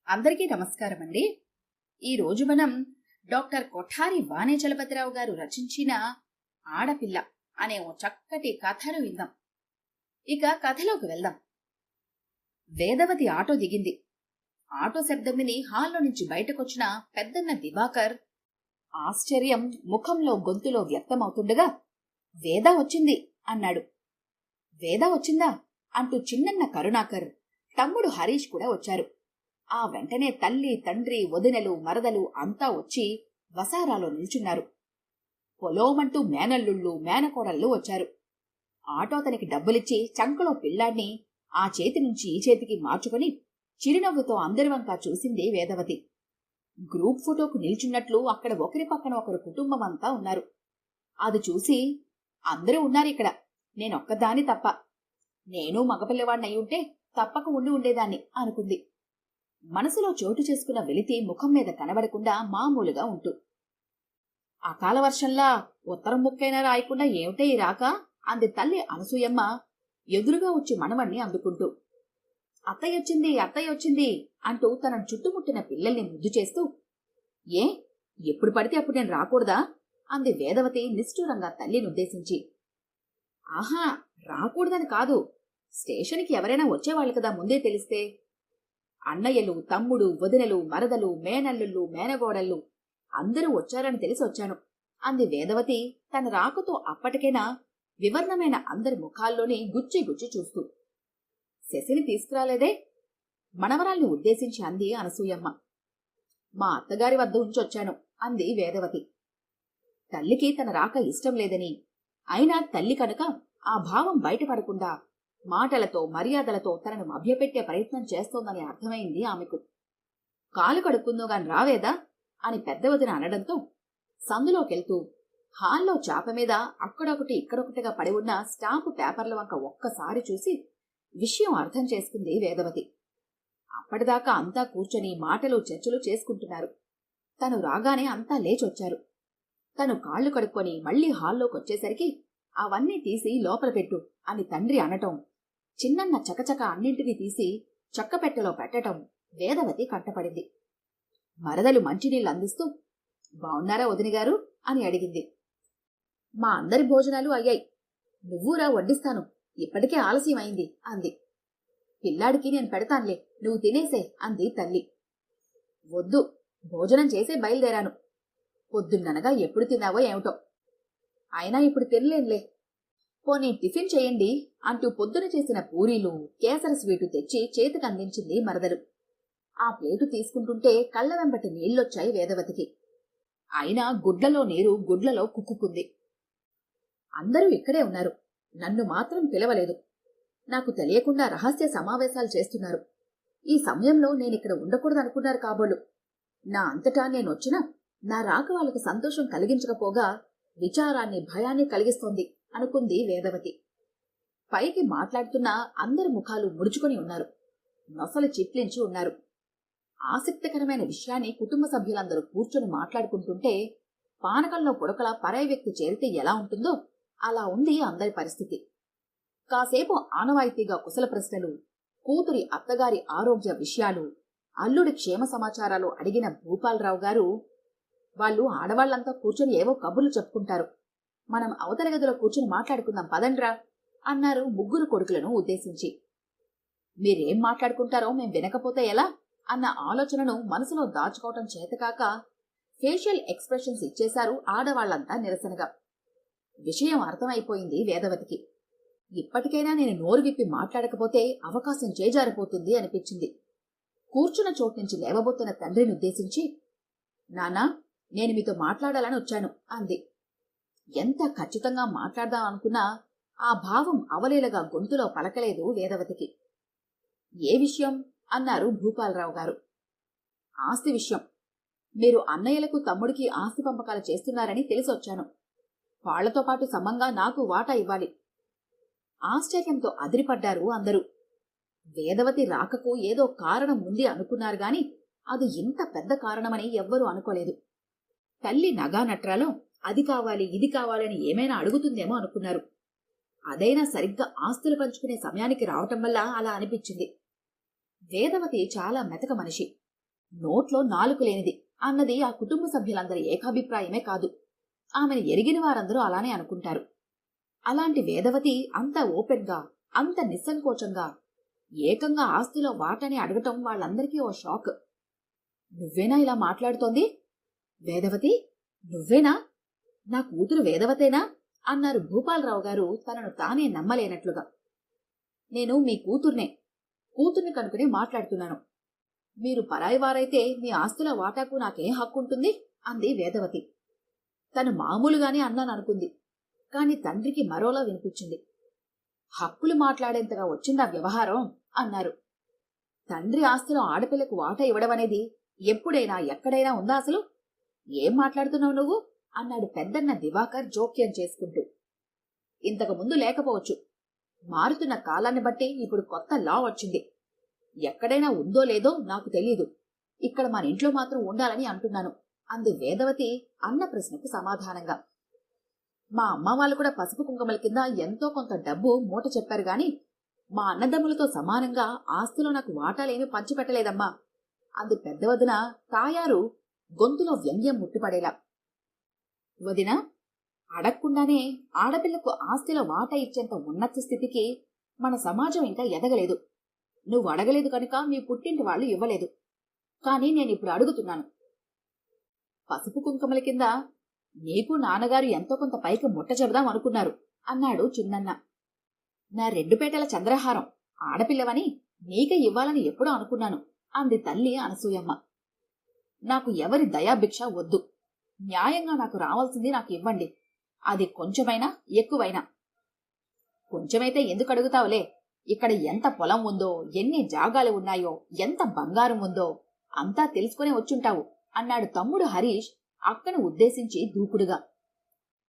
అందరికీ నమస్కారం అండి. ఈరోజు మనం డాక్టర్ కొఠారి వాణిచలపతిరావు గారు రచించిన ఆడపిల్ల అనే ఓ చక్కటి కథను విందాం. ఇక కథలోకి వెళ్దాం. వేదవతి ఆటో దిగింది. ఆటో శబ్దం విని హాల్లో నుంచి బయటకొచ్చిన పెద్దన్న దివాకర్ ఆశ్చర్యం ముఖంలో గొంతులో వ్యక్తమవుతుండగా, వేద వచ్చింది అన్నాడు. వేద వచ్చిందా అంటూ చిన్నన్న కరుణాకర్, తమ్ముడు హరీష్ కూడా వచ్చారు. ఆ వెంటనే తల్లి, తండ్రి, వదినలు, మరదలు అంతా వచ్చి వసారాలో నిల్చున్నారు. పొలోమంటూ మేనల్లుళ్ళు, మేనకోడళ్ళు వచ్చారు. ఆటో అతనికి డబ్బులిచ్చి చంకలో పిల్లాడ్ని ఆ చేతి నుంచి ఈ చేతికి మార్చుకుని చిరునవ్వుతో అందరి వంక చూసింది వేదవతి. గ్రూప్ ఫోటోకు నిల్చున్నట్లు అక్కడ ఒకరి పక్కన ఒకరు కుటుంబం అంతా ఉన్నారు. అది చూసి, అందరూ ఉన్నారిక్కడ, నేనొక్కదాని తప్ప, నేను మగపిల్లవాడినయ్యుంటే తప్పక ఉండేదాన్ని అనుకుంది. మనసులో చోటు చేసుకున్న వెలితి ముఖం మీద కనబడకుండా మామూలుగా ఉంటూ, అకాల వర్షంలా ఉత్తరం ముక్కైనా రాయకుండా ఏమిటే ఈ రాక అంది తల్లి అనసూయమ్మ ఎదురుగా వచ్చి మనవణ్ణి అందుకుంటూ. అత్తయ్యొచ్చింది, అత్తయ్యొచ్చింది అంటూ తనను చుట్టుముట్టిన పిల్లల్ని ముద్దు చేస్తూ, ఏ ఎప్పుడు పడితే అప్పుడు నేను రాకూడదా అంది వేదవతి నిష్ఠూరంగా తల్లినుద్దేశించి. ఆహా, రాకూడదని కాదు, స్టేషన్కి ఎవరైనా వచ్చేవాళ్ళు కదా ముందే తెలిస్తే. అన్నయ్యలు, తమ్ముడు, వదినలు, మరదలు, మేనల్లుళ్ళు, మేనగోడళ్ళు అందరూ వచ్చారని తెలిసి వచ్చాను అంది వేదవతి తన రాకతో అప్పటికైనా వివర్ణమైన అందరి ముఖాల్లోని గుచ్చి గుచ్చి చూస్తూ. శశిని తీసుకురాలేదే మనవరాల్ని ఉద్దేశించి అంది అనసూయమ్మ. మా అత్తగారి వద్ద ఉంచొచ్చాను అంది వేదవతి. తల్లికి తన రాక ఇష్టం లేదని, అయినా తల్లి కనుక ఆ భావం బయటపడకుండా మాటలతో, మర్యాదలతో తనను మభ్యపెట్టే ప్రయత్నం చేస్తోందని అర్థమైంది ఆమెకు. కాలు కడుక్కుందోగాని రావేదా అని పెద్దవదిన అనడంతో సందులోకెళ్తూ హాల్లో చాప మీద అక్కడొకటి ఇక్కడొకటిగా పడి ఉన్న స్టాంపు పేపర్ల వంక ఒక్కసారి చూసి విషయం అర్థం చేసుకుంది వేదవతి. అప్పటిదాకా అంతా కూర్చొని మాటలు చర్చలు చేసుకుంటున్నారు. తను రాగానే అంతా లేచొచ్చారు. తను కాళ్లు కడుక్కొని మళ్లీ హాల్లోకొచ్చేసరికి అవన్నీ తీసి లోపల పెట్టు అని తండ్రి అనటం, చిన్నన్న చకచక అన్నింటినీ తీసి చక్కపెట్టెలో పెట్టటం వేదవతి కంటపడింది. మరదలు మంచినీళ్ళు అందిస్తూ, బావున్నారా వదినగారు అని అడిగింది. మా అందరి భోజనాలు అయ్యాయి, నువ్వురా వడ్డిస్తాను, ఇప్పటికే ఆలస్యం అయింది అంది. పిల్లాడికి నేను పెడతాన్లే, నువ్వు తినేసే అంది తల్లి. వద్దు, భోజనం చేసే బయలుదేరాను. పొద్దున్ననగా ఎప్పుడు తిన్నావో ఏమిటో, అయినా ఇప్పుడు తినలేనులే. పోనీ టిఫిన్ చేయండి అంటూ పొద్దున చేసిన పూరీలు, కేసర స్వీటు తెచ్చి చేతికి అందించింది మరదలు. ఆ ప్లేటు తీసుకుంటుంటే కళ్ల వెంబటి నీళ్లొచ్చాయి వేదవతికి. అయినా గుడ్లలో నీరు గుడ్లలో కుక్కుకుంది. అందరూ ఇక్కడే ఉన్నారు, నన్ను మాత్రం పిలవలేదు. నాకు తెలియకుండా రహస్య సమావేశాలు చేస్తున్నారు. ఈ సమయంలో నేనిక్కడ ఉండకూడదనుకున్నారు కాబోలు. నా అంతటా నేనొచ్చినా నా రాక వాళ్ళకు సంతోషం కలిగించకపోగా విచారాన్ని, భయాన్ని కలిగిస్తోంది అనుకుంది వేదవతి. పైకి మాట్లాడుతున్న అందరి ముఖాలు ముడుచుకొని ఉన్నారు, నొసలు చిట్లించి ఉన్నారు. ఆసక్తికరమైన విషయాన్ని కుటుంబ సభ్యులందరూ కూర్చొని మాట్లాడుకుంటుంటే పానకంలో పుడకల పరాయి వ్యక్తి చేరితే ఎలా ఉంటుందో అలా ఉంది అందరి పరిస్థితి. కాసేపు ఆనవాయితీగా కుశల ప్రశ్నలు, కూతురి అత్తగారి ఆరోగ్య విషయాలు, అల్లుడి క్షేమ సమాచారాలు అడిగిన భూపాలరావు గారు, వాళ్ళు ఆడవాళ్లంతా కూర్చొని ఏవో కబుర్లు చెప్పుకుంటారు, మనం అవతల గదిలో కూర్చొని మాట్లాడుకుందాం పదండ్రా అన్నారు ముగ్గురు కొడుకులను ఉద్దేశించి. మీరేం మాట్లాడుకుంటారో మేం వినకపోతే ఎలా అన్న ఆలోచనను మనసులో దాచుకోవటం చేతకాక ఫేషియల్ ఎక్స్ప్రెషన్స్ ఇచ్చేశారు ఆడవాళ్లంతా నిరసనగా. విషయం అర్థమైపోయింది వేదవతికి. ఇప్పటికైనా నేను నోరు విప్పి మాట్లాడకపోతే అవకాశం చేజారిపోతుంది అనిపించింది. కూర్చున్న చోటు నుంచి లేవబోతున్న తండ్రిని ఉద్దేశించి, నానా, నేను మీతో మాట్లాడాలని వచ్చాను అంది. ఎంత ఖచ్చితంగా మాట్లాడదాం అనుకున్నా ఆ భావం అవలీలగా గొంతులో పలకలేదు వేదవతికి. ఏ విషయం అన్నారు భూపాలరావు గారు. ఆస్తి విషయం. మీరు అన్నయ్యలకు, తమ్ముడికి ఆస్తి పంపకాలు చేస్తున్నారని తెలిసొచ్చాను. వాళ్లతో పాటు సమంగా నాకు వాటా ఇవ్వాలి. ఆశ్చర్యంతో అదిరిపడ్డారు అందరూ. వేదవతి రాకకు ఏదో కారణం ఉంది అనుకున్నారు గాని అది ఇంత పెద్ద కారణమని ఎవ్వరూ అనుకోలేదు. తల్లి నగా నట్రాలో అది కావాలి, ఇది కావాలని ఏమైనా అడుగుతుందేమో అనుకున్నారు. అదైనా సరిగ్గా ఆస్తులు పంచుకునే సమయానికి రావటం వల్ల అలా అనిపించింది. వేదవతి చాలా మెతక మనిషి. నోట్లో నాలుక లేనిది అన్నది ఆ కుటుంబ సభ్యులందరి ఏకాభిప్రాయమే కాదు. ఆమెను ఎరిగిన వారందరూ అలానే అనుకుంటారు. అలాంటి వేదవతి అంత ఓపెన్గా, అంత నిస్సంకోచంగా ఏకంగా ఆస్తిలో వాటని అడగటం వాళ్ళందరికీ ఓ షాక్. నువ్వేనా ఇలా మాట్లాడుతోంది? వేదవతి, నువ్వేనా? నా కూతురు వేదవతేనా అన్నారు భూపాలరావు గారు తనను తానే నమ్మలేనట్లుగా. నేను మీ కూతుర్ని కనుకుని మాట్లాడుతున్నాను. మీరు పరాయి వారైతే మీ ఆస్తుల వాటాకు నాకేం హక్కుంటుంది అంది వేదవతి. తను మామూలుగానే అన్నాననుకుంది, కాని తండ్రికి మరోలా వినిపించింది. హక్కులు మాట్లాడేంతగా వచ్చిందా వ్యవహారం అన్నారు. తండ్రి ఆస్తిలో ఆడపిల్లకు వాటా ఇవ్వడమనేది ఎప్పుడైనా ఎక్కడైనా ఉందా అసలు? ఏం మాట్లాడుతున్నావు నువ్వు అన్నాడు పెద్దన్న దివాకర్ జోక్యం చేసుకుంటూ. ఇంతకు ముందు లేకపోవచ్చు. మారుతున్న కాలాన్ని బట్టి ఇప్పుడు కొత్త లా వచ్చింది. ఎక్కడైనా ఉందో లేదో నాకు తెలీదు. ఇక్కడ మన ఇంట్లో మాత్రం ఉండాలని అంటున్నాను అంది వేదవతి అన్న ప్రశ్నకు సమాధానంగా. మా అమ్మ వాళ్ళు కూడా పసుపు కుంకుమల కింద ఎంతో కొంత డబ్బు మూట చెప్పారు గాని మా అన్నదమ్ములతో సమానంగా ఆస్తిలో నాకు వాటాలేమీ పంచిపెట్టలేదమ్మా అంది పెద్దవదిన తాయారు గొంతులో వ్యంగ్యం ముట్టిపడేలా. వదిన, అడగకుండానే ఆడపిల్లకు ఆస్తిలో వాటా ఇచ్చేంత ఉన్నత స్థితికి మన సమాజం ఇంకా ఎదగలేదు. నువ్వు అడగలేదు కనుక మీ పుట్టింటి వాళ్ళు ఇవ్వలేదు. కాని నేనిప్పుడు అడుగుతున్నాను. పసుపు కుంకుమల కింద నీకు నాన్నగారు ఎంతో కొంత పైకి ముట్ట చెబుదాం అనుకున్నారు అన్నాడు చిన్నన్న. నా 2 పేటల చంద్రహారం ఆడపిల్లవని నీకే ఇవ్వాలని ఎప్పుడో అనుకున్నాను అంది తల్లి అనసూయమ్మ. నాకు ఎవరి దయాభిక్ష వద్దు. న్యాయంగా నాకు రావాల్సింది నాకు ఇవ్వండి. అది కొంచెమైనా ఎక్కువైనా. కొంచెమైతే ఎందుకు అడుగుతావులే? ఇక్కడ ఎంత పొలం ఉందో, ఎన్ని జాగాలు ఉన్నాయో, ఎంత బంగారం ఉందో అంతా తెలుసుకునే వచ్చుంటావు అన్నాడు తమ్ముడు హరీష్ అక్కను ఉద్దేశించి దూకుడుగా.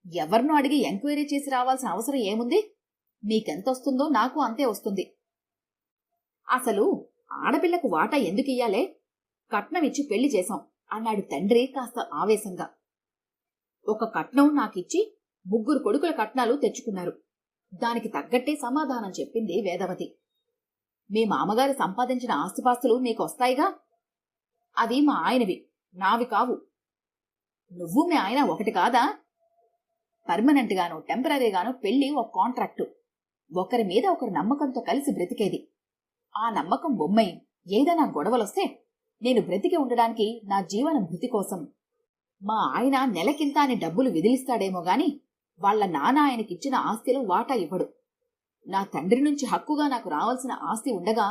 ఎవరినో అడిగి ఎంక్వైరీ చేసి రావాల్సిన అవసరం ఏముంది? మీకెంతొస్తుందో నాకు అంతే వస్తుంది. అసలు ఆడపిల్లకు వాటా ఎందుకియ్యాలే? కట్నం ఇచ్చి పెళ్లి చేశాం అన్నాడు తండ్రి కాస్త ఆవేశంగా. ఒక కట్నం నాకిచ్చి 3 కొడుకుల కట్నాలు తెచ్చుకున్నారు. దానికి తగ్గట్టే సమాధానం చెప్పింది వేదవతి. మీ మామగారు సంపాదించిన ఆస్తిపాస్తులు మీకొస్తాయిగా? అవి మా ఆయనవి, నావి కావు. నువ్వు మీ ఆయన ఒకటి కాదా? పర్మనెంట్ గాను టెంపరీగాను పెళ్లి ఒక కాంట్రాక్టు. ఒకరి మీద ఒకరు నమ్మకంతో కలిసి బ్రతికేది. ఆ నమ్మకం బొమ్మయి ఏదైనా గొడవలొస్తే నేను బ్రతికి ఉండడానికి నా జీవన భృతి కోసం మా ఆయన నెలకింత అని డబ్బులు విదిలిస్తాడేమో గాని వాళ్ల నాన్న ఆయనకిచ్చిన ఆస్తిలో వాటా ఇవ్వడు. నా తండ్రి నుంచి హక్కుగా నాకు రావాల్సిన ఆస్తి ఉండగా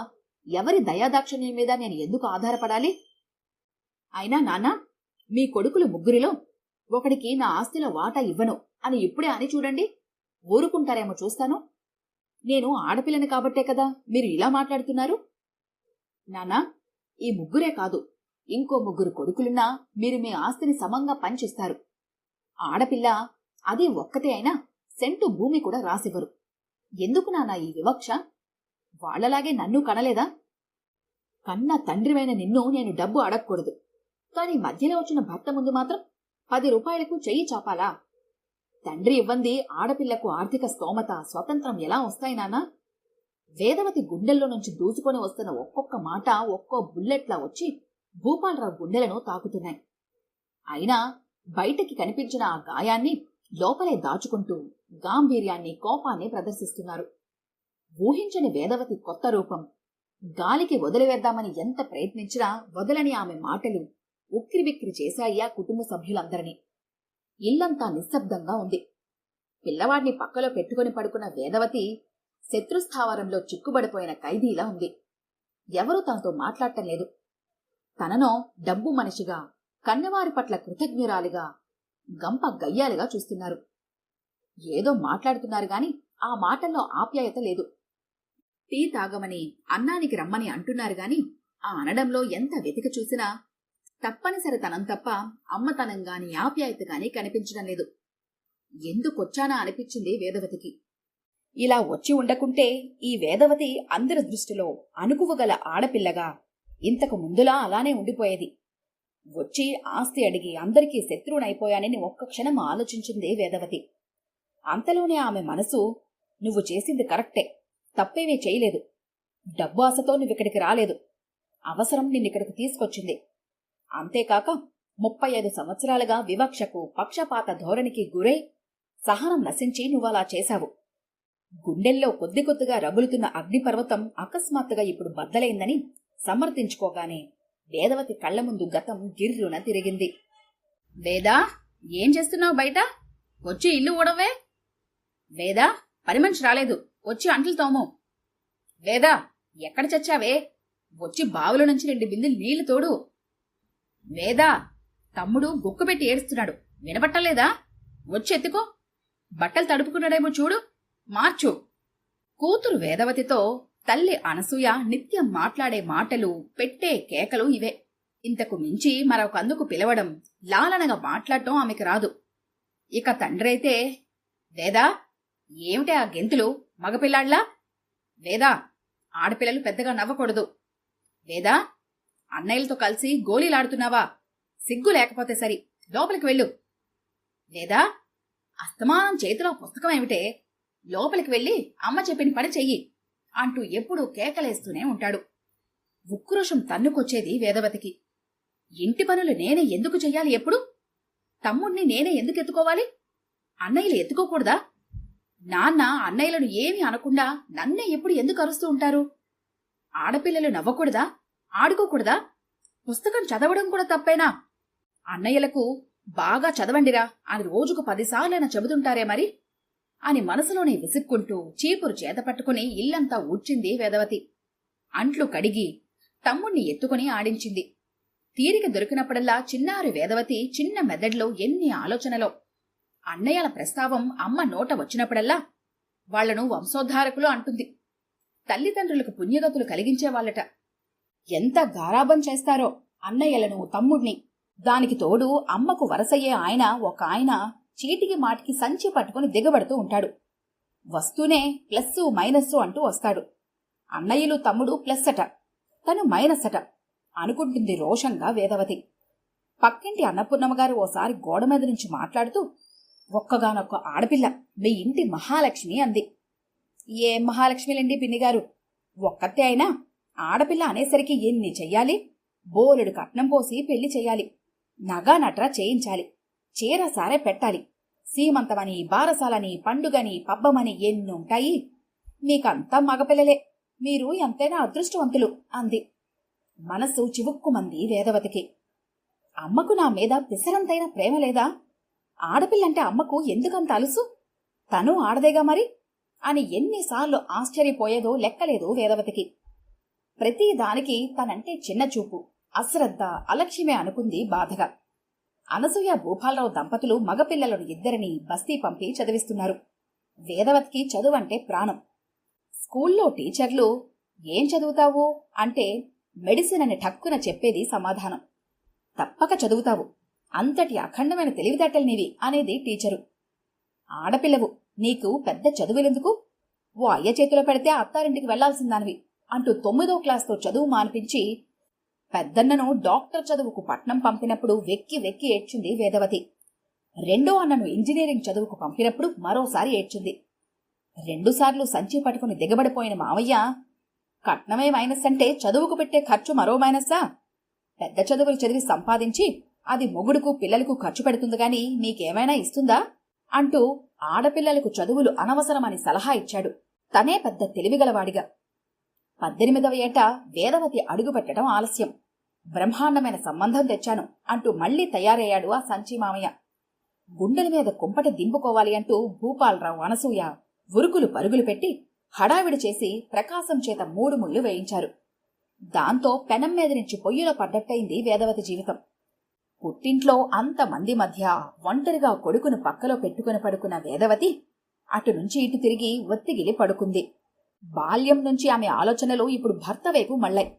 ఎవరి దయాదాక్షిణ్యం మీద నేను ఎందుకు ఆధారపడాలి? అయినా నాన్న, మీ కొడుకులు 3 ఒకడికి నా ఆస్తిలో వాటా ఇవ్వను అని ఇప్పుడే అని చూడండి. ఊరుకుంటారేమో చూస్తాను. నేను ఆడపిల్లని కాబట్టే కదా మీరు ఇలా మాట్లాడుతున్నారు. నాన్నా, ఈ 3 కాదు, ఇంకో 3 కొడుకులున్నా మీరు మీ ఆస్తిని సమంగా పంచిస్తారు. ఆడపిల్ల అది ఒక్కతే అయినా సెంటు భూమి కూడా రాసివ్వరు. ఎందుకు నాన్నా ఈ వివక్ష? వాళ్లలాగే నన్ను కనలేదా? కన్న తండ్రివైన నిన్ను నేను డబ్బు అడగకూడదు. కాని మధ్యలో వచ్చిన భర్త ముందు మాత్రం 10 రూపాయలకు చెయ్యి చాపాలా? తండ్రి ఇవ్వంది ఆడపిల్లకు ఆర్థిక స్తోమత, స్వతంత్రం ఎలా వస్తాయి నాన్నా? వేదవతి గుండెల్లో నుంచి దూసుకొని వస్తున్న ఒక్కొక్క మాట ఒక్కో బుల్లెట్లా వచ్చి భూపాలరావు గుండెలను తాకుతున్నాయి. అయినా బయటకి కనిపించిన ఆ గాయాన్ని లోపలే దాచుకుంటూ గాంభీర్యాన్ని, కోపాన్ని ప్రదర్శిస్తున్నారు. ఊహించని వేదవతి కొత్త రూపం. గాలికి వదిలివేద్దామని ఎంత ప్రయత్నించినా వదలని ఆమె మాటలు ఉక్కిరిబిక్కిరి చేశాయి ఆ కుటుంబ సభ్యులందరినీ. ఇల్లంతా నిశ్శబ్దంగా ఉంది. పిల్లవాడిని పక్కలో పెట్టుకుని పడుకున్న వేదవతి శత్రుస్థావరంలో చిక్కుబడిపోయిన ఖైదీలా ఉంది. ఎవరూ తనతో మాట్లాడటం లేదు. తననో డబ్బు మనిషిగా, కన్నవారి పట్ల కృతజ్ఞురాలిగా, గంప గయ్యాలుగా చూస్తున్నారు. ఏదో మాట్లాడుతున్నారు గాని ఆ మాటల్లో ఆప్యాయత లేదు. టీ తాగమని, అన్నానికి రమ్మని అంటున్నారు గాని ఆ అనడంలో ఎంత వెతిక చూసినా తప్పనిసరితనం తప్ప అమ్మతనం గాని ఆప్యాయత గాని కనిపించడం లేదు. ఎందుకొచ్చానా అనిపించింది వేదవతికి. ఇలా వచ్చి ఉండకుంటే ఈ వేదవతి అందరి దృష్టిలో అణుకువగల ఆడపిల్లగా ఇంతకు ముందులా అలానే ఉండిపోయేది. వచ్చి ఆస్తి అడిగి అందరికీ శత్రువునైపోయానని ఒక్క క్షణం ఆలోచించింది వేదవతి. అంతలోనే ఆమె మనసు, నువ్వు చేసింది కరెక్టే, తప్పేమీ చేయలేదు. డబ్బు ఆశతో నువ్విక్కడికి రాలేదు. అవసరం నిన్నిక్కడికి తీసుకొచ్చింది. అంతేకాక 35 సంవత్సరాలుగా వివక్షకు, పక్షపాత ధోరణికి గురై సహనం నశించి నువ్వలా చేశావు. గుండెల్లో కొద్ది కొద్దిగా రగులుతున్న అగ్నిపర్వతం అకస్మాత్తుగా ఇప్పుడు బద్దలైందని సమర్థించుకోగానే వేదవతి కళ్ల ముందు గతం గిర్రున తిరిగింది. వేదా, ఏం చేస్తున్నావు బయట? వచ్చి ఇల్లు ఊడవే. వేదా, పని మనిషి రాలేదు, వచ్చి అంట్లు తోము. వేదా, ఎక్కడ చచ్చావే? వచ్చి బావుల నుంచి 2 బిందెలు నీళ్లు తోడు. వేదా, తమ్ముడు గుక్కుపెట్టి ఏడుస్తున్నాడు, వినపట్టలేదా? వచ్చి ఎత్తుకో. బట్టలు తడుపుకున్నాడేమో చూడు, మార్చు. కూతురు వేదవతితో తల్లి అనసూయ నిత్యం మాట్లాడే మాటలు, పెట్టే కేకలు ఇవే. ఇంతకు మించి మరొకందుకు పిలవడం, లాలనగా మాట్లాడటం ఆమెకి రాదు. ఇక తండ్రైతే, వేదా, ఏమిటి ఆ గెంతులు? మగపిల్లాడ్లా? వేదా, ఆడపిల్లలు పెద్దగా నవ్వకూడదు. వేదా, అన్నయ్యలతో కలిసి గోళీలాడుతున్నావా? సిగ్గు లేకపోతే సరి, లోపలికి వెళ్ళు. వేదా, అస్తమానం చేతిలో పుస్తకం ఏమిటే? లోపలికి వెళ్ళి అమ్మ చెప్పిన పని చెయ్యి అంటూ ఎప్పుడూ కేకలేస్తూనే ఉంటాడు. ఉక్రోషం తన్నుకొచ్చేది వేదవతికి. ఇంటి పనులు నేనే ఎందుకు చెయ్యాలి? ఎప్పుడు తమ్ముణ్ణి నేనే ఎందుకు ఎత్తుకోవాలి? అన్నయ్యలు ఎత్తుకోకూడదా? నాన్న అన్నయ్యలను ఏమీ అనకుండా నన్నే ఎప్పుడు ఎందుకు అరుస్తూ ఉంటారు? ఆడపిల్లలు నవ్వకూడదా? ఆడుకోకూడదా? పుస్తకం చదవడం కూడా తప్పేనా? అన్నయ్యలకు బాగా చదవండిరా అని రోజుకు 10 సార్లైనా చెబుతుంటారే మరి అని మనసులోనే విసుక్కుంటూ చీపురు చేత పట్టుకుని ఇల్లంతా ఊడ్చింది వేదవతి. అంట్లు కడిగి తమ్ముణ్ణి ఎత్తుకుని ఆడించింది. తీరిక దొరికినప్పుడల్లా చిన్నారి వేదవతి చిన్న మెదడులో ఎన్ని ఆలోచనలో. అన్నయ్యల ప్రస్తావం అమ్మ నోట వచ్చినప్పుడల్లా వాళ్లను వంశోద్ధారకులు అంటుంది. తల్లిదండ్రులకు పుణ్యగతులు కలిగించేవాళ్లట. ఎంత గారాబం చేస్తారో అన్నయ్యలను, తమ్ముణ్ణి. దానికి తోడు అమ్మకు వరసయ్యే ఒక ఆయన చీటికి మాటికి సంచి పట్టుకుని దిగబడుతూ ఉంటాడు. వస్తూనే ప్లస్సు మైనస్సు అంటూ వస్తాడు. అన్నయ్యలు తమ్ముడు ప్లస్ అట, తను మైనస్ అట అనుకుంటుంది రోషంగా వేదవతి. పక్కింటి అన్నపూర్ణమ్మగారు ఓసారి గోడ మీద నుంచి మాట్లాడుతూ, ఒక్కగానొక్క ఆడపిల్ల, మీ ఇంటి మహాలక్ష్మి అంది. ఏం మహాలక్ష్మిలండి పిన్నిగారు, ఒక్కతే అయినా ఆడపిల్ల అనేసరికి ఎన్ని చెయ్యాలి? బోలెడు కట్నం పోసి పెళ్లి చెయ్యాలి, నగా నట్రా చేయించాలి, చీర సారే పెట్టాలి, సీమంతమని, బారసాలని, పండుగని, పబ్బమని ఎన్నుంటాయి. మీకంతా మగపిల్లలే, మీరు ఎంతైనా అదృష్టవంతులు అంది. మనసు చివుక్కుమంది వేదవతికి. అమ్మకు నా మీద పిసరంతైన ప్రేమ లేదా? ఆడపిల్లంటే అమ్మకు ఎందుకంత అలుసు? తను ఆడదేగా మరి అని ఎన్నిసార్లు ఆశ్చర్యపోయేదో లెక్కలేదు వేదవతికి. ప్రతి దానికి తనంటే చిన్నచూపు, అశ్రద్ధ, అలక్ష్యమే అనుకుంది బాధగా. అనసూయ భూపాలరావు దంపతులు మగపిల్లలను 2 బస్తీ పంపి చదివిస్తున్నారు. వేదవతికి చదువంటే ప్రాణం. స్కూల్లో టీచర్లు ఏం చదువుతావు అంటే మెడిసిన్ అని ఠక్కున చెప్పేది సమాధానం. తప్పక చదువుతావు, అంతటి అఖండమైన తెలివితేటలు నీవి అనేది టీచరు. ఆడపిల్లవు, నీకు పెద్ద చదువులెందుకు? ఓ అయ్య చేతిలో పెడితే అత్తారింటికి వెళ్లాల్సిందానివి అంటూ 9వ క్లాస్తో చదువు మానిపించి పెద్దన్నను డాక్టర్ చదువుకు పట్నం పంపినప్పుడు వెక్కి వెక్కి ఏడ్చింది వేదవతి. 2వ అన్నను ఇంజనీరింగ్ చదువుకు పంపినప్పుడు మరోసారి ఏడ్చింది. 2 సార్లు సంచి పట్టుకుని దిగబడిపోయిన మావయ్య, కట్నమే మైనస్ అంటే చదువుకు పెట్టే ఖర్చు మరో మైనస్సా? పెద్ద చదువులు చదివి సంపాదించి అది మొగుడుకు, పిల్లలకు ఖర్చు పెడుతుంది గాని నీకేమైనా ఇస్తుందా అంటూ ఆడపిల్లలకు చదువులు అనవసరమని సలహా ఇచ్చాడు, తనే పెద్ద తెలివిగలవాడిగా. 18వ ఏట వేదవతి అడుగుపెట్టడం ఆలస్యం. బ్రహ్మాండమైన సంబంధం తెచ్చాను అంటూ మళ్లీ తయారయ్యాడు ఆ సంచి మామయ్య. గుండెల మీద కుంపటి దింపుకోవాలి అంటూ భూపాలరావు, అనసూయ ఉరుకులు పరుగులు పెట్టి హడావిడి చేసి ప్రకాశం చేత 3 ముళ్ళు వేయించారు. దాంతో పెనం మీద నుంచి పొయ్యిలో పడ్డట్టయింది వేదవతి జీవితం. పుట్టింట్లో అంతమంది మధ్య ఒంటరిగా కొడుకును పక్కలో పెట్టుకుని పడుకున్న వేదవతి అటునుంచి ఇటు తిరిగి ఒత్తిగిలి పడుకుంది. బాల్యం నుంచి ఆమె ఆలోచనలు ఇప్పుడు భర్త వైపు మళ్ళాయి.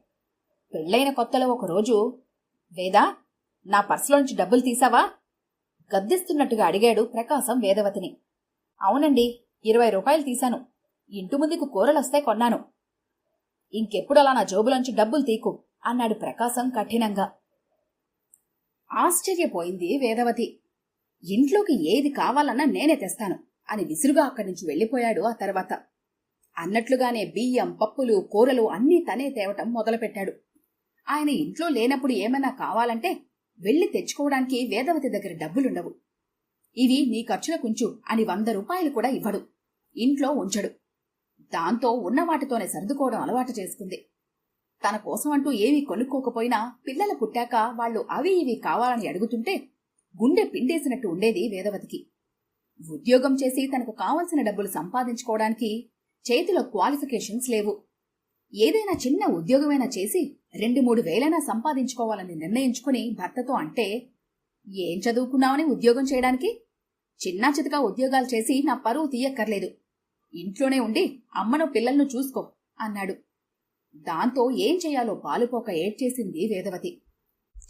పెళ్లైన కొత్తలో ఒకరోజు, వేదా, నా పర్సులోంచి డబ్బులు తీసావా? గద్దిస్తున్నట్టుగా అడిగాడు ప్రకాశం వేదవతిని. అవునండి, 20 రూపాయలు తీశాను, ఇంటి ముందుకు కూరలొస్తే కొన్నాను. ఇంకెప్పుడలా నా జోబులోంచి డబ్బులు తీకు అన్నాడు ప్రకాశం కఠినంగా. ఆశ్చర్యపోయింది వేదవతి. ఇంట్లోకి ఏది కావాలన్నా నేనే తెస్తాను అని విసురుగా అక్కడి నుంచి వెళ్లిపోయాడు. ఆ తర్వాత అన్నట్లుగానే బియ్యం, పప్పులు, కూరలు అన్నీ తనే తేవటం మొదలుపెట్టాడు. ఆయన ఇంట్లో లేనప్పుడు ఏమన్నా కావాలంటే వెళ్లి తెచ్చుకోవడానికి వేదవతి దగ్గర డబ్బులుండవు. ఇవి నీ ఖర్చులకుంచు అని 100 రూపాయలు కూడా ఇవ్వడు. ఇంట్లో ఉంచడు. దాంతో ఉన్న వాటితోనే సర్దుకోవడం అలవాటు చేసుకుంది. తన కోసం అంటూ ఏమీ కొనుక్కోకపోయినా పిల్లలు పుట్టాక వాళ్లు అవి ఇవి కావాలని అడుగుతుంటే గుండె పిండేసినట్టు ఉండేది వేదవతికి. ఉద్యోగం చేసి తనకు కావలసిన డబ్బులు సంపాదించుకోవడానికి చేతిలో క్వాలిఫికేషన్స్ లేవు. ఏదైనా చిన్న ఉద్యోగమైనా చేసి 2-3 వేలైనా సంపాదించుకోవాలని నిర్ణయించుకుని భర్తతో అంటే, ఏం చదువుకున్నావని ఉద్యోగం చేయడానికి? చిన్నా చితకా ఉద్యోగాలు చేసి నా పరువు తీయక్కర్లేదు. ఇంట్లోనే ఉండి అమ్మను పిల్లలను చూసుకో అన్నాడు. దాంతో ఏం చెయ్యాలో పాలుపోక ఏడ్చేసింది వేదవతి.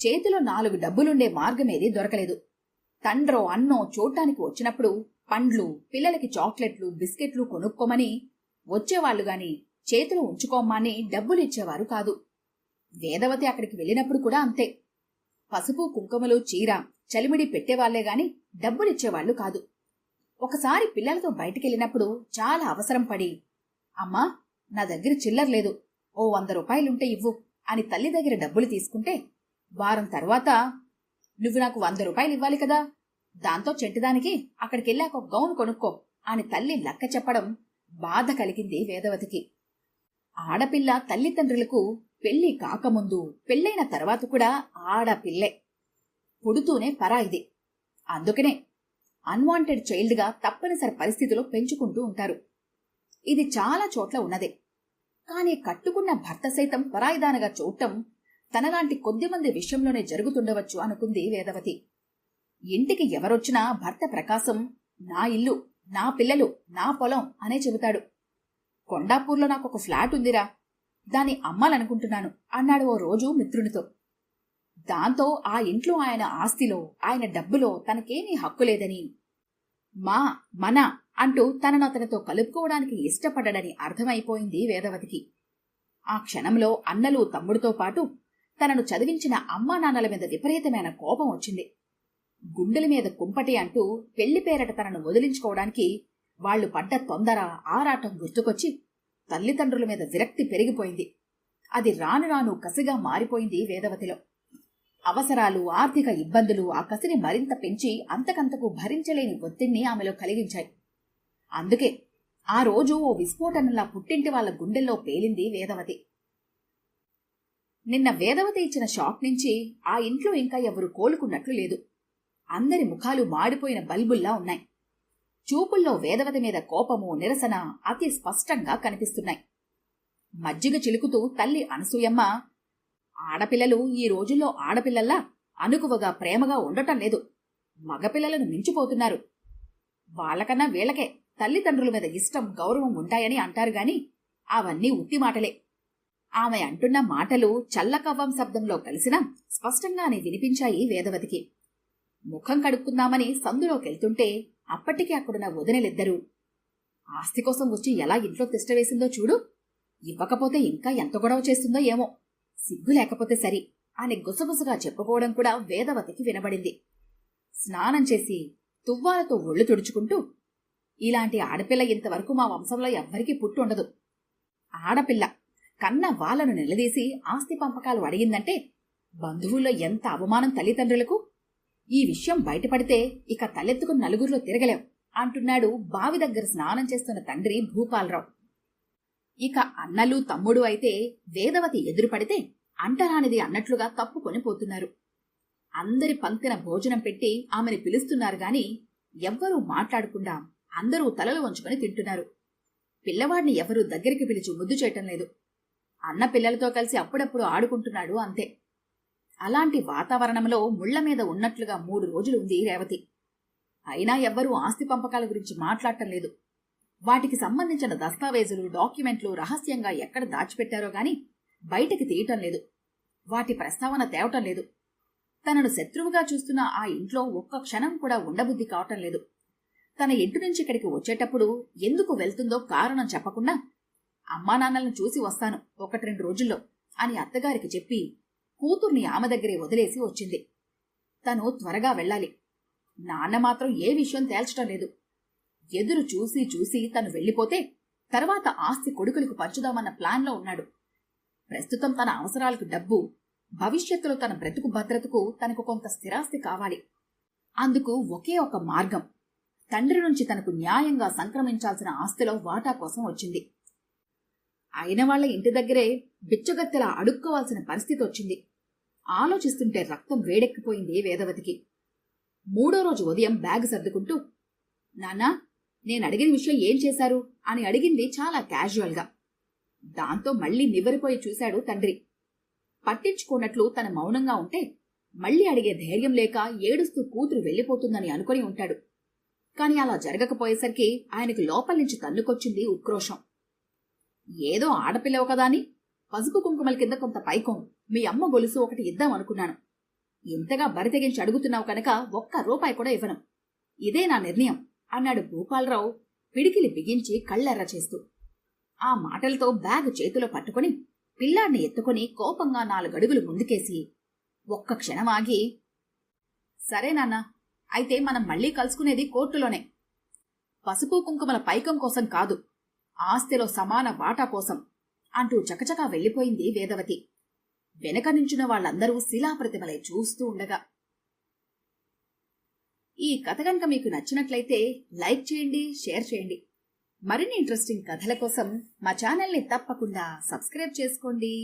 చేతిలో 4 డబ్బులుండే మార్గమేది దొరకలేదు. తండ్రో అన్నో చూడ్డానికి వచ్చినప్పుడు పండ్లు, పిల్లలకి చాక్లెట్లు, బిస్కెట్లు కొనుక్కోమని వచ్చేవాళ్లుగాని చేతులు ఉంచుకోమ్మని డబ్బులిచ్చేవారు కాదు. వేదవతి అక్కడికి వెళ్ళినప్పుడు కూడా అంతే. పసుపు కుంకుమలు, చీర, చలిమిడి పెట్టేవాళ్లేగాని డబ్బులిచ్చేవాళ్లు కాదు. ఒకసారి పిల్లలతో బయటికెళ్ళినప్పుడు చాలా అవసరం పడి, అమ్మా నా దగ్గర చిల్లర్లేదు, ఓ 100 రూపాయలుంటే ఇవ్వు అని తల్లి దగ్గర డబ్బులు తీసుకుంటే, వారం తర్వాత నువ్వు నాకు 100 రూపాయలు ఇవ్వాలి కదా, దాంతో చెంటిదానికి అక్కడికెళ్ళాక ఒక గౌను కొనుక్కో అని తల్లి లెక్క చెప్పడం బాధ కలిగింది వేదవతికి. ఆడపిల్ల తల్లిదండ్రులకు పెళ్లి కాకముందు, పెళ్లైన తర్వాత కూడా ఆడపిల్లే. పుడుతూనే పరాయిది. అందుకనే అన్వాంటెడ్ చైల్డ్గా తప్పనిసరి పరిస్థితిలో పెంచుకుంటూ ఉంటారు. ఇది చాలా చోట్ల ఉన్నదే. కాని కట్టుకున్న భర్త సైతం పరాయిదానగా చూడటం తనలాంటి కొద్దిమంది విషయంలోనే జరుగుతుండవచ్చు అనుకుంది వేదవతి. ఇంటికి ఎవరొచ్చినా భర్త ప్రకాశం నా ఇల్లు, నా పిల్లలు, నా పొలం అనే చెబుతాడు. కొండాపూర్లో నాకొక ఫ్లాట్ ఉందిరా, దాన్ని అమ్మాలనుకుంటున్నాను అన్నాడు ఓ రోజు మిత్రునితో. దాంతో ఆ ఇంట్లో ఆయన ఆస్తిలో, ఆయన డబ్బులో తనకేమీ హక్కులేదని, మన అంటూ తనను అతనితో కలుపుకోవడానికి ఇష్టపడ్డని అర్థమైపోయింది వేదవతికి. ఆ క్షణంలో అన్నలు, తమ్ముడితో పాటు తనను చదివించిన అమ్మా నాన్నల మీద విపరీతమైన కోపం వచ్చింది. గుండెల మీద కుంపటి అంటూ పెళ్లి పేరట తనను వదిలించుకోవడానికి వాళ్లు పడ్డ తొందర, ఆరాటం గుర్తుకొచ్చి తల్లిదండ్రుల మీద విరక్తి పెరిగిపోయింది. అది రాను రాను కసిగా మారిపోయింది వేదవతిలో. అవసరాలు, ఆర్థిక ఇబ్బందులు ఆ కసిని మరింత పెంచి అంతకంతకు భరించలేని ఒత్తిడిని ఆమెలో కలిగించాయి. అందుకే ఆ రోజు ఓ విస్ఫోటనంలా పుట్టింటి వాళ్ల గుండెల్లో పేలింది వేదవతి. నిన్న వేదవతి ఇచ్చిన షాక్ నుంచి ఆ ఇంట్లో ఇంకా ఎవరు కోలుకున్నట్లు లేదు. అందరి ముఖాలు మాడిపోయిన బల్బుల్లా ఉన్నాయి. చూపుల్లో వేదవతి మీద కోపము, నిరసన అతి స్పష్టంగా కనిపిస్తున్నాయి. మజ్జిగ చిలుకుతూ తల్లి అనసూయమ్మ, ఆడపిల్లలు ఈ రోజుల్లో ఆడపిల్లల్లా అనుకువగా, ప్రేమగా ఉండటం లేదు. మగపిల్లలను మించిపోతున్నారు. వాళ్లకన్నా వీళ్లకే తల్లిదండ్రుల మీద ఇష్టం, గౌరవం ఉంటాయని అంటారు గాని అవన్నీ ఉత్తి మాటలే. ఆమె అంటున్న మాటలు చల్లకవ్వం శబ్దంలో కలిసినా స్పష్టంగానే వినిపించాయి వేదవతికి. ముఖం కడుక్కుందామని సందులోకెళ్తుంటే అప్పటికి అక్కడున్న వదినలిద్దరూ, ఆస్తి కోసం వచ్చి ఎలా ఇంట్లో తిష్టవేసిందో చూడు, ఇవ్వకపోతే ఇంకా ఎంత గొడవ చేస్తుందో ఏమో, సిగ్గు లేకపోతే సరి అని గుసగుసగా చెప్పుకోవడం కూడా వేదవతికి వినబడింది. స్నానం చేసి తువ్వాలతో ఒళ్ళు తుడుచుకుంటూ, ఇలాంటి ఆడపిల్ల ఇంతవరకు మా వంశంలో ఎవ్వరికీ పుట్టుండదు. ఆడపిల్ల కన్న వాళ్లను నిలదీసి ఆస్తి పంపకాలు అడిగిందంటే బంధువుల్లో ఎంత అవమానం తల్లిదండ్రులకు. ఈ విషయం బయటపడితే ఇక తలెత్తుకుని నలుగురిలో తిరగలేం అంటున్నాడు బావి దగ్గర స్నానం చేస్తున్న తండ్రి భూపాలరావు. ఇక అన్నలు, తమ్ముడు అయితే వేదవతి ఎదురుపడితే అంటరానిది అన్నట్లుగా తప్పుకొని పోతున్నారు. అందరి పంక్తిన భోజనం పెట్టి ఆమెను పిలుస్తున్నారు గాని ఎవ్వరూ మాట్లాడకుండా అందరూ తలలు వంచుకొని తింటున్నారు. పిల్లవాడిని ఎవరూ దగ్గరికి పిలిచి ముద్దు చేయటం లేదు. అన్న పిల్లలతో కలిసి అప్పుడప్పుడు ఆడుకుంటున్నాడు అంతే. అలాంటి వాతావరణంలో ముళ్ల మీద ఉన్నట్లుగా 3 రోజులు ఉంది రేవతి. అయినా ఎవ్వరూ ఆస్తి పంపకాల గురించి మాట్లాడటం లేదు. వాటికి సంబంధించిన దస్తావేజులు, డాక్యుమెంట్లు రహస్యంగా ఎక్కడ దాచిపెట్టారో గాని బయటికి తీయటం లేదు. వాటి ప్రస్తావన తేవటం లేదు. తనను శత్రువుగా చూస్తున్న ఆ ఇంట్లో ఒక్క క్షణం కూడా ఉండబుద్ధి కావటం లేదు. తన ఇంటి నుంచి ఇక్కడికి వచ్చేటప్పుడు ఎందుకు వెళ్తుందో కారణం చెప్పకుండా, అమ్మా నాన్నలను చూసి వస్తాను 1-2 రోజుల్లో అని అత్తగారికి చెప్పి కూతుర్ని ఆమె దగ్గరే వదిలేసి వచ్చింది. తను త్వరగా వెళ్ళాలి. నాన్న మాత్రం ఏ విషయం తేల్చటం లేదు. ఎదురు చూసి చూసి తను వెళ్ళిపోతే తర్వాత ఆస్తి కొడుకులకు పంచుదామన్న ప్లాన్లో ఉన్నాడు. ప్రస్తుతం తన అవసరాలకు డబ్బు, భవిష్యత్తులో తన బ్రతుకు భద్రతకు తనకు కొంత స్థిరాస్తి కావాలి. అందుకు ఒకే ఒక మార్గం. తండ్రి నుంచి తనకు న్యాయంగా సంక్రమించాల్సిన ఆస్తిలో వాటా కోసం వచ్చింది. అయిన వాళ్ల ఇంటి దగ్గరే బిచ్చగత్తెలా అడుక్కోవాల్సిన పరిస్థితి వచ్చింది. ఆలోచిస్తుంటే రక్తం వేడెక్కిపోయింది వేదవతికి. 3వ రోజు ఉదయం బ్యాగ్ సర్దుకుంటూ, నాన్నా, నేనడిగిన విషయం ఏం చేశారు అని అడిగింది చాలా క్యాజువల్గా. దాంతో మళ్లీ నివ్వెరపోయి చూశాడు తండ్రి. పట్టించుకోనట్లు తన మౌనంగా ఉంటే మళ్లీ అడిగే ధైర్యం లేక ఏడుస్తూ కూతురు వెళ్లిపోతుందని అనుకుని ఉంటాడు. కాని అలా జరగకపోయేసరికి ఆయనకు లోపల నుంచి తన్నుకొచ్చింది ఉక్రోషం. ఏదో ఆడపిల్లవు కదా అని పసుపు కుంకుమల కింద కొంత పైకం, మీ అమ్మ గొలుసు ఒకటి ఇద్దామనుకున్నాను. ఇంతగా బరితెగించి అడుగుతున్నావు కనుక ₹1 కూడా ఇవ్వను. ఇదే నా నిర్ణయం అన్నాడు భూపాలరావు పిడికిలి బిగించి కళ్ళెర్ర చేస్తూ. ఆ మాటలతో బ్యాగ్ చేతిలో పట్టుకుని పిల్లాడిని ఎత్తుకుని కోపంగా 4 అడుగులు ముందుకేసి ఒక్క క్షణం ఆగి, సరే నాన్నా, అయితే మనం మళ్లీ కలుసుకునేది కోర్టులోనే. పసుపు కుంకుమల పైకం కోసం కాదు, ఆస్తిలో సమాన వాటా కోసం అంటూ చకచకా వెళ్లిపోయింది వేదవతి. వెనక నించున్న వాళ్లందరూ శిలాప్రతిమలై చూస్తూ ఉండగా. ఈ కథ కనుక మీకు నచ్చినట్లయితే లైక్ చేయండి, షేర్ చేయండి. మరిన్ని ఇంట్రెస్టింగ్ కథల కోసం మా ఛానల్ని తప్పకుండా సబ్స్క్రైబ్ చేసుకోండి.